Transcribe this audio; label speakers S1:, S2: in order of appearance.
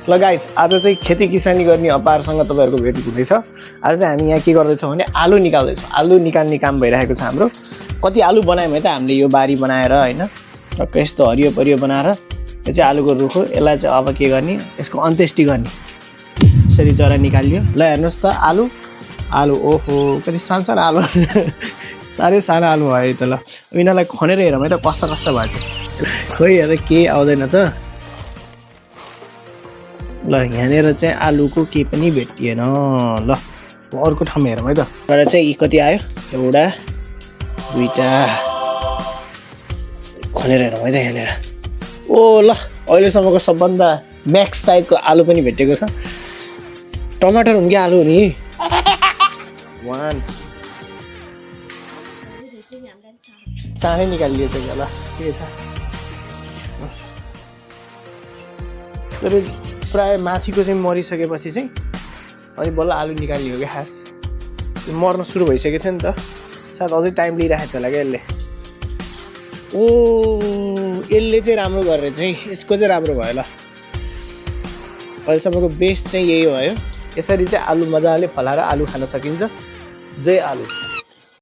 S1: ल गाइस आज चाहिँ खेती किसानी गर्ने अपारसँग तपाईहरुको भेट हुँदैछ। आज चाहिँ हामी यहाँ के गर्दैछौँ भने आलु निकाल्दैछौँ। आलु निकाल्ने काम भइरहेको छ हाम्रो। कति आलु बनायौँ है त हामीले यो बारी बनाएर हैन। टक्क यस्तो हरियो परियो बनाएर यो चाहिँ आलुको रुख हो। यसलाई चाहिँ अब के गर्ने यसको अन्त्येष्टि गर्ने। यसरी जरा निकालियो। ल हेर्नुस् त आलु आलु ओहो कति सानो आलु साह्रै सानो आलु भयो त। ल यिनीहरूलाई खनेर हेरौँ है त कस्तो कस्तो भएछ। खोइ यहाँ त केही आउँदैन त। ल यहाँनिर चाहिँ आलुको केही पनि भेटिएन। ल अर्को ठाउँमा हेरौँ है त। तर चाहिँ यी कति आयो एउटा दुईटा खनेर हेरौँ है त यहाँनिर। ओ ल अहिलेसम्मको सबभन्दा म्याक्स साइजको आलु पनि भेटेको छ। टमाटर हुन् कि आलु हुन् नि वान चाँडै निकालिदिएछ क्या। ल ठिकै छ। तर प्रायः माथिको चाहिँ मरिसकेपछि चाहिँ अनि बल्ल आलु निकाल्ने हो क्या। खास मर्न सुरु भइसकेको थियो नि त। सायद अझै टाइम लिइरहेको थियो होला क्या यसले। ओ यसले चाहिँ राम्रो गरेछ है। यसको चाहिँ राम्रो भयो। ल अहिलेसम्मको बेस्ट चाहिँ यही भयो। यसरी चाहिँ आलु मजाले फलाएर आलु खान सकिन्छ। जय आलु।